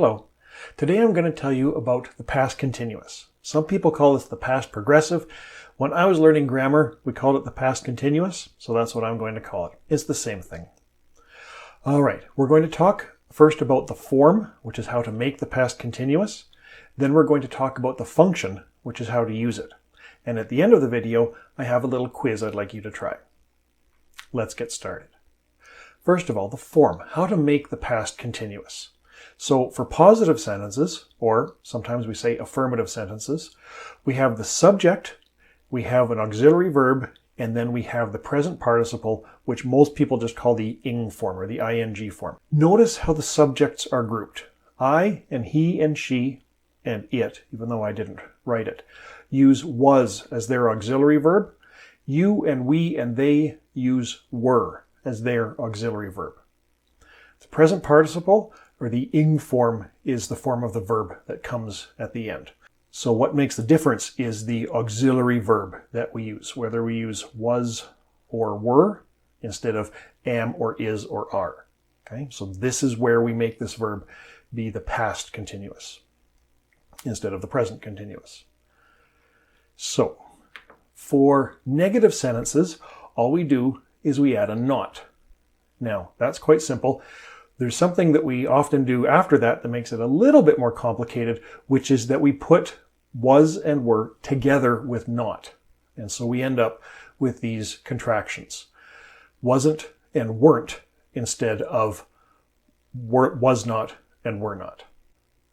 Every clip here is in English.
Hello. Today I'm going to tell you about the past continuous. Some people call this the past progressive. When I was learning grammar, we called it the past continuous, so that's what I'm going to call it. It's the same thing. All right, we're going to talk first about the form, which is how to make the past continuous. Then we're going to talk about the function, which is how to use it. And at the end of the video, I have a little quiz I'd like you to try. Let's get started. First of all, the form, how to make the past continuous. So for positive sentences, or sometimes we say affirmative sentences, we have the subject, we have an auxiliary verb, and then we have the present participle, which most people just call the ing form or the ing form. Notice how the subjects are grouped. I and he and she and it, even though I didn't write it, use was as their auxiliary verb. You and we and they use were as their auxiliary verb. The present participle, or the ing form, is the form of the verb that comes at the end. So what makes the difference is the auxiliary verb that we use, whether we use was or were instead of am or is or are. Okay, so this is where we make this verb be the past continuous instead of the present continuous. So for negative sentences, all we do is we add a not. Now, that's quite simple. There's something that we often do after that that makes it a little bit more complicated, which is that we put was and were together with not. And so we end up with these contractions. Wasn't and weren't instead of was not and were not.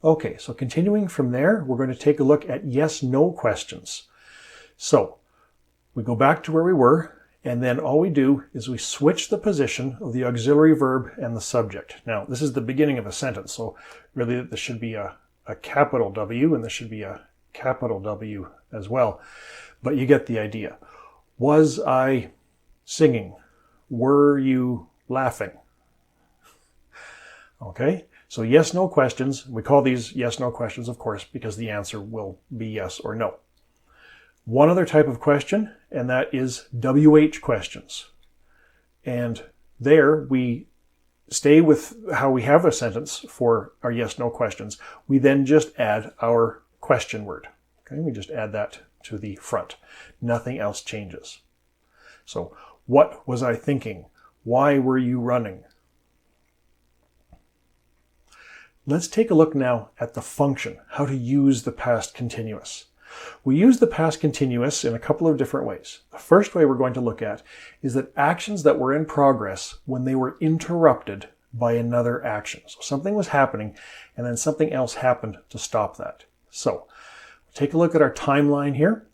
Okay, so continuing from there, we're going to take a look at yes/no questions. So we go back to where we were, and then all we do is we switch the position of the auxiliary verb and the subject. Now, this is the beginning of a sentence, so really this should be a capital W, and this should be a capital W as well. But you get the idea. Was I singing? Were you laughing? Okay, so yes/no questions. We call these yes/no questions, of course, because the answer will be yes or no. One other type of question, and that is WH questions. And there we stay with how we have a sentence for our yes/no questions. We then just add our question word. Okay, we just add that to the front. Nothing else changes. So, what was I thinking? Why were you running? Let's take a look now at the function, how to use the past continuous. We use the past continuous in a couple of different ways. The first way we're going to look at is that actions that were in progress when they were interrupted by another action. So something was happening and then something else happened to stop that. So take a look at our timeline here.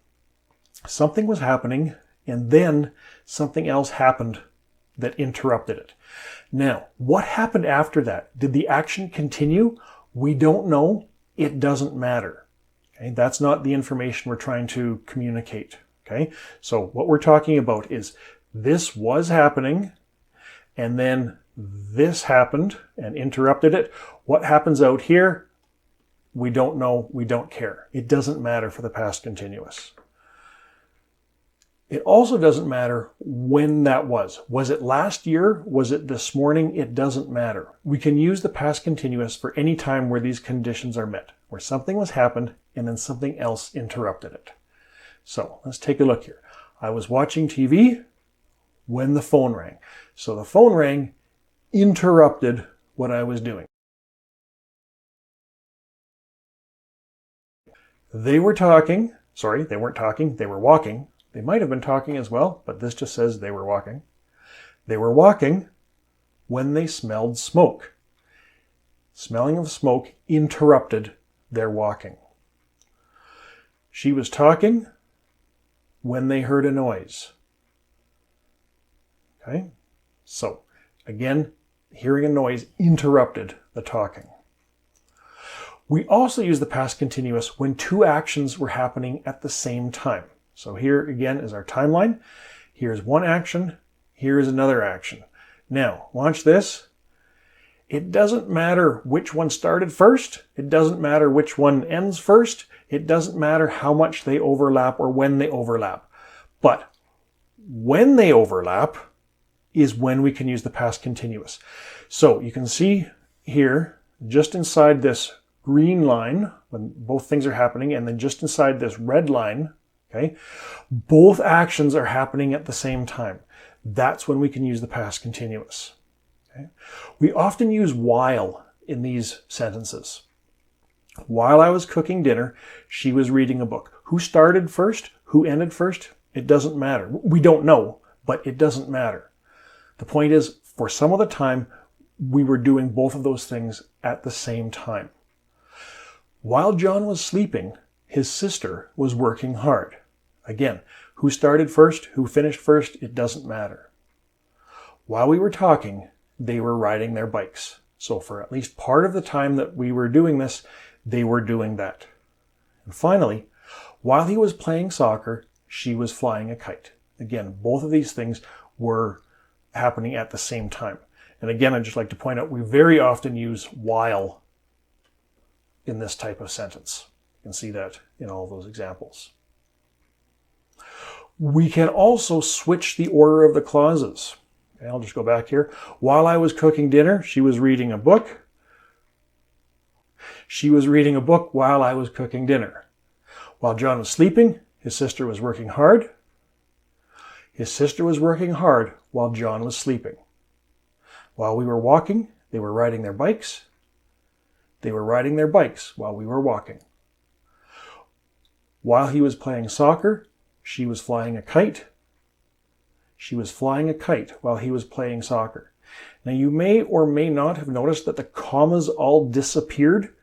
Something was happening and then something else happened that interrupted it. Now, what happened after that? Did the action continue? We don't know. It doesn't matter. Okay, that's not the information we're trying to communicate. Okay, so what we're talking about is this was happening and then this happened and interrupted it. What happens out here? We don't know. We don't care. It doesn't matter for the past continuous. It also doesn't matter when that was. Was it last year? Was it this morning? It doesn't matter. We can use the past continuous for any time where these conditions are met, where something was happened and then something else interrupted it. So let's take a look here. I was watching TV when the phone rang. So the phone rang, interrupted what I was doing. They were talking. Sorry, they weren't talking. They were walking. They might have been talking as well, but this just says they were walking. They were walking when they smelled smoke. Smelling of smoke interrupted their walking. She was talking when they heard a noise. Okay, so again, hearing a noise interrupted the talking. We also use the past continuous when two actions were happening at the same time. So here again is our timeline. Here's one action. Here is another action. Now, watch this. It doesn't matter which one started first. It doesn't matter which one ends first. It doesn't matter how much they overlap or when they overlap. But when they overlap is when we can use the past continuous. So you can see here just inside this green line, when both things are happening, and then just inside this red line, okay, both actions are happening at the same time. That's when we can use the past continuous. Okay? We often use while in these sentences. While I was cooking dinner, she was reading a book. Who started first? Who ended first? It doesn't matter. We don't know, but it doesn't matter. The point is, for some of the time, we were doing both of those things at the same time. While John was sleeping, his sister was working hard. Again, who started first? Who finished first? It doesn't matter. While we were talking, they were riding their bikes. So for at least part of the time that we were doing this, they were doing that. And finally, while he was playing soccer, she was flying a kite. Again, both of these things were happening at the same time. And again, I'd just like to point out, we very often use while in this type of sentence. You can see that in all those examples. We can also switch the order of the clauses. Okay, I'll just go back here. While I was cooking dinner, she was reading a book. She was reading a book while I was cooking dinner. While John was sleeping, his sister was working hard. His sister was working hard while John was sleeping. While we were walking, they were riding their bikes. They were riding their bikes while we were walking. While he was playing soccer, she was flying a kite. She was flying a kite while he was playing soccer. Now you may or may not have noticed that the commas all disappeared.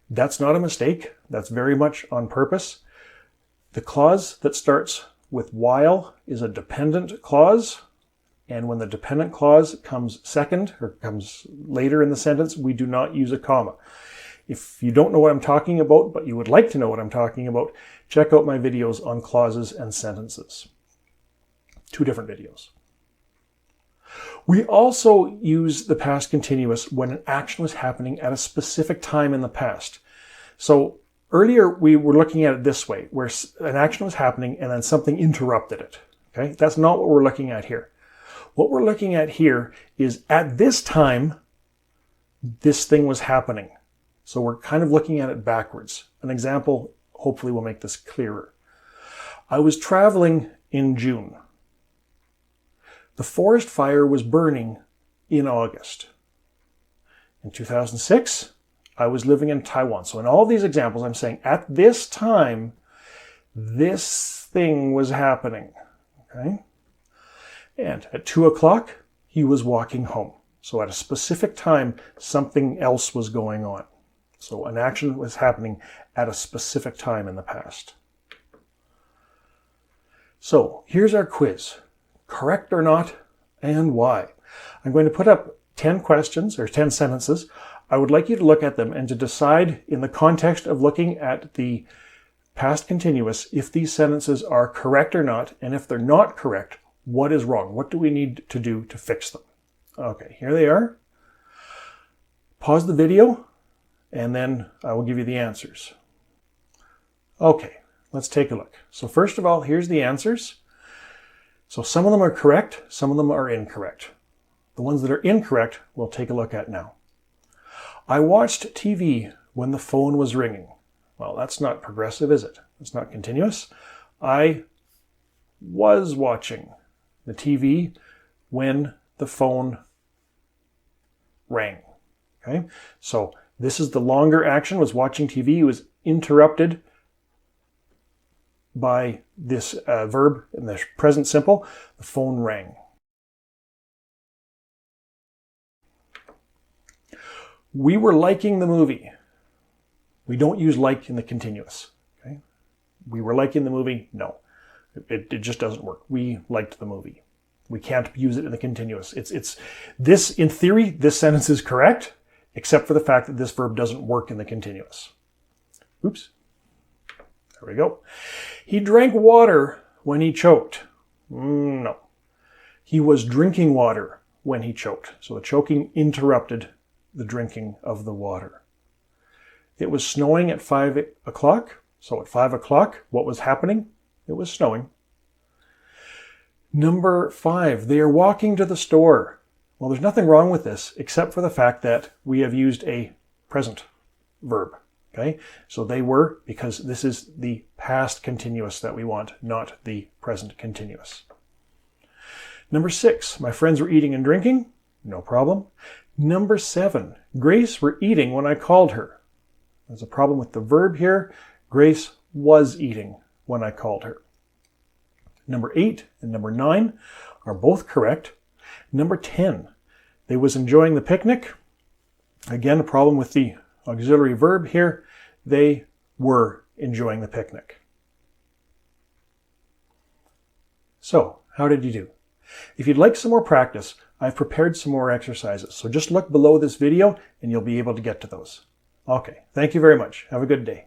That's not a mistake. That's very much on purpose. The clause that starts with while is a dependent clause. And when the dependent clause comes second or comes later in the sentence, we do not use a comma. If you don't know what I'm talking about, but you would like to know what I'm talking about, check out my videos on clauses and sentences. 2 different videos. We also use the past continuous when an action was happening at a specific time in the past. So earlier we were looking at it this way, where an action was happening and then something interrupted it. Okay, that's not what we're looking at here. What we're looking at here is at this time, this thing was happening. So we're kind of looking at it backwards. An example hopefully will make this clearer. I was traveling in June. The forest fire was burning in August. In 2006, I was living in Taiwan. So in all these examples, I'm saying at this time, this thing was happening. Okay? And at 2 o'clock, he was walking home. So at a specific time, something else was going on. So an action was happening at a specific time in the past. So here's our quiz. Correct or not, and why? I'm going to put up 10 questions or 10 sentences. I would like you to look at them and to decide in the context of looking at the past continuous if these sentences are correct or not, and if they're not correct, what is wrong? What do we need to do to fix them? Okay, here they are. Pause the video, and then I will give you the answers. Okay, let's take a look. So first of all, here's the answers. So some of them are correct, some of them are incorrect. The ones that are incorrect, we'll take a look at now. I watched TV when the phone was ringing. Well, that's not progressive, is it? It's not continuous. I was watching the TV when the phone rang. Okay, so this is the longer action, was watching TV. It was interrupted by this verb in the present simple. The phone rang. We were liking the movie. We don't use like in the continuous. Okay? We were liking the movie. No, it just doesn't work. We liked the movie. We can't use it in the continuous. It's this, in theory, this sentence is correct, except for the fact that this verb doesn't work in the continuous. Oops. There we go. He drank water when he choked. No. He was drinking water when he choked. So the choking interrupted the drinking of the water. It was snowing at 5 o'clock. So at 5 o'clock, what was happening? It was snowing. Number 5, they are walking to the store. Well, there's nothing wrong with this, except for the fact that we have used a present verb. Okay, so they were, because this is the past continuous that we want, not the present continuous. Number 6, my friends were eating and drinking. No problem. Number 7, Grace were eating when I called her. There's a problem with the verb here. Grace was eating when I called her. Number 8 and number 9 are both correct. Number 10, they was enjoying the picnic. Again, a problem with the auxiliary verb here. They were enjoying the picnic. So, how did you do? If you'd like some more practice, I've prepared some more exercises. So just look below this video and you'll be able to get to those. Okay, thank you very much. Have a good day.